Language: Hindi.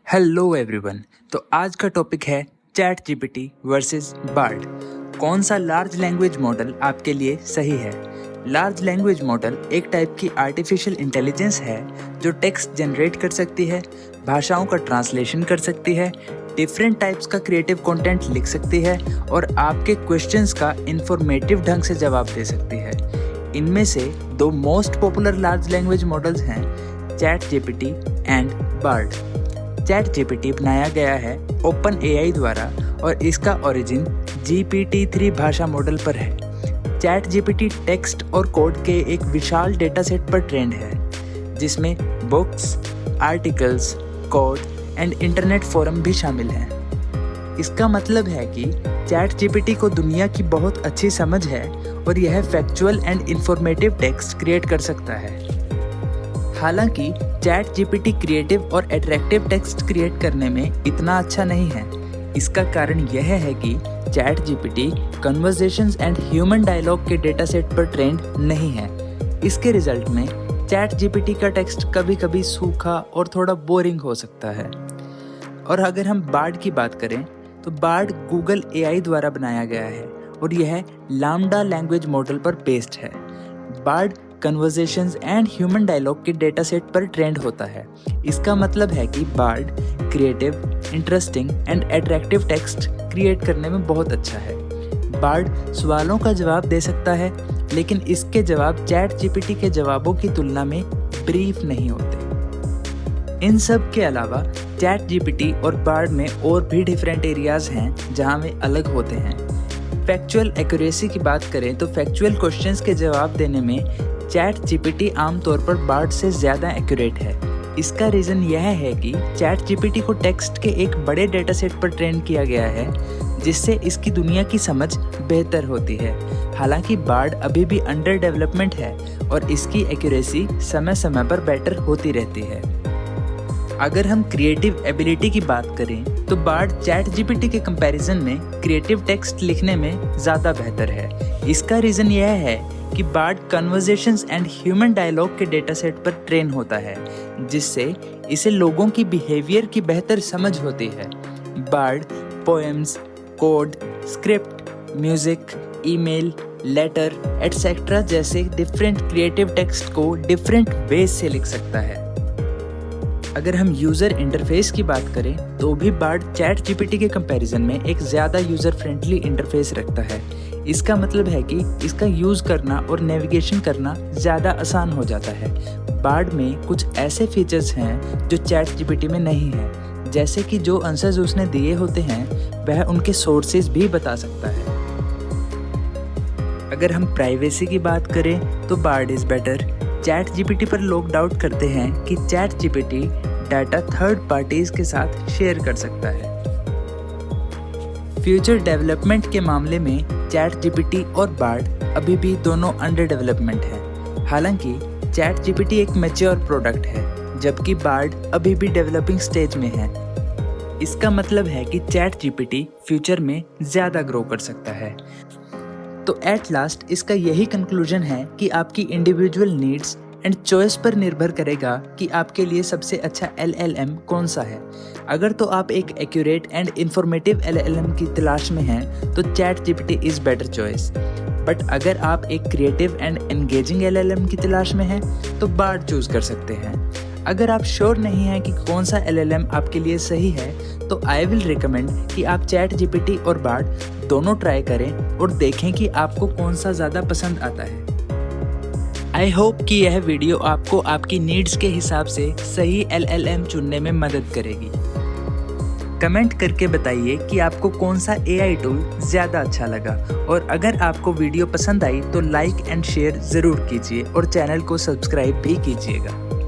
Hello everyone. तो आज का टॉपिक है चैट जीपीटी वर्सेस बार्ड। कौन सा लार्ज लैंग्वेज मॉडल आपके लिए सही है? लार्ज लैंग्वेज मॉडल एक टाइप की आर्टिफिशियल इंटेलिजेंस है जो टेक्स्ट जनरेट कर सकती है, भाषाओं का ट्रांसलेशन कर सकती है, डिफरेंट टाइप्स का क्रिएटिव कंटेंट लिख सकती है और आपके क्वेश्चंस का इंफॉर्मेटिव ढंग से जवाब दे सकती है। इनमें से दो most popular large language models हैं chat GPT and Bard. Chat GPT बनाया गया है ओपन एआई द्वारा और इसका ओरिजिन GPT-3 भाषा मॉडल पर है। चैट जीपीटी टेक्स्ट और कोड के एक विशाल डेटा सेट पर ट्रेंड है जिसमें books, articles, code and internet forum भी शामिल हैं। इसका मतलब है कि चैट जीपीटी को दुनिया की बहुत अच्छी समझ है और यह factual and informative text create कर सकता है। हालांकि चैट जीपीटी क्रिएटिव और अट्रैक्टिव टेक्स्ट क्रिएट करने में इतना अच्छा नहीं है। इसका कारण यह है कि chat GPT conversations and human dialogue के डेटा सेट पर ट्रेंड नहीं है। इसके रिजल्ट में चैट जीपीटी का टेक्स्ट कभी कभी सूखा और थोड़ा बोरिंग हो सकता है। और अगर हम बार्ड की बात करें तो बार्ड गूगल एआई द्वारा बनाया गया है और यह लैम्डा लैंग्वेज मॉडल पर बेस्ड है। Bard conversations and human dialogue के डेटा सेट पर ट्रेंड होता है। इसका मतलब है कि Bard creative, interesting and attractive text create करने में बहुत अच्छा है। बार्ड सवालों का जवाब दे सकता है लेकिन इसके जवाब चैट जीपीटी के जवाबों की तुलना में ब्रीफ नहीं होते। इन सब के अलावा चैट जीपीटी और बार्ड में और भी डिफरेंट एरियाज हैं जहां वे अलग होते हैं। फैक्चुअल एक्यूरेसी की बात करें तो फैक्चुअल क्वेश्चंस के जवाब देने में चैट जीपीटी आमतौर पर बार्ड से ज़्यादा एक्यूरेट है। इसका रीज़न यह है कि चैट जीपीटी को टेक्स्ट के एक बड़े डेटा सेट पर ट्रेन किया गया है जिससे इसकी दुनिया की समझ बेहतर होती है। हालांकि बार्ड अभी भी अंडर डेवलपमेंट है और इसकी एक्यूरेसी समय समय पर बेटर होती रहती है। अगर हम क्रिएटिव एबिलिटी की बात करें तो बार्ड चैट जीपीटी के कंपैरिजन में क्रिएटिव टेक्स्ट लिखने में ज़्यादा बेहतर है। इसका रीज़न यह है कि Bard conversations and human dialogue के डेटा सेट पर ट्रेन होता है जिससे इसे लोगों की बिहेवियर की बेहतर समझ होती है। Bard poems, code, script, music, email, letter etcetera जैसे डिफरेंट क्रिएटिव टेक्स्ट को डिफरेंट वेज से लिख सकता है। अगर हम यूज़र इंटरफेस की बात करें तो भी बार्ड चैट जीपीटी के कंपैरिजन में एक ज़्यादा यूज़र फ्रेंडली इंटरफेस रखता है। इसका मतलब है कि इसका यूज़ करना और नेविगेशन करना ज़्यादा आसान हो जाता है। बार्ड में कुछ ऐसे फीचर्स हैं जो चैट जीपीटी में नहीं है, जैसे कि जो आंसर्स उसने दिए होते हैं वह उनके सोर्सेज भी बता सकता है। अगर हम प्राइवेसी की बात करें तो Bard is better. Chat GPT पर लोग डाउट करते हैं कि chat GPT data third parties के साथ शेयर कर सकता है। फ्यूचर डेवलपमेंट के मामले में चैट जीपीटी और बार्ड अभी भी दोनों अंडर डेवलपमेंट है। हालांकि चैट जीपीटी एक मैच्योर प्रोडक्ट है जबकि बार्ड अभी भी डेवलपिंग स्टेज में है। इसका मतलब है कि चैट जीपीटी फ्यूचर में ज़्यादा ग्रो कर सकता है। तो एट लास्ट इसका यही कंक्लूजन है कि आपकी इंडिविजुअल नीड्स एंड चॉइस पर निर्भर करेगा कि आपके लिए सबसे अच्छा LLM कौन सा है। अगर तो आप एक एक्यूरेट एंड इंफॉर्मेटिव LLM की तलाश में हैं तो chat GPT is better choice. But अगर आप एक क्रिएटिव एंड एंगेजिंग LLM की तलाश में हैं तो बार्ड चूज़ कर सकते हैं। अगर आप श्योर नहीं हैं कि कौन सा LLM आपके लिए सही है तो आई विल रिकमेंड कि आप चैट जीपीटी और बार्ड दोनों ट्राई करें और देखें कि आपको कौन सा ज़्यादा पसंद आता है। आई होप कि यह वीडियो आपको आपकी नीड्स के हिसाब से सही LLM चुनने में मदद करेगी। कमेंट करके बताइए कि आपको कौन सा AI टूल ज़्यादा अच्छा लगा और अगर आपको वीडियो पसंद आई तो लाइक एंड शेयर ज़रूर कीजिए और चैनल को सब्सक्राइब भी कीजिएगा।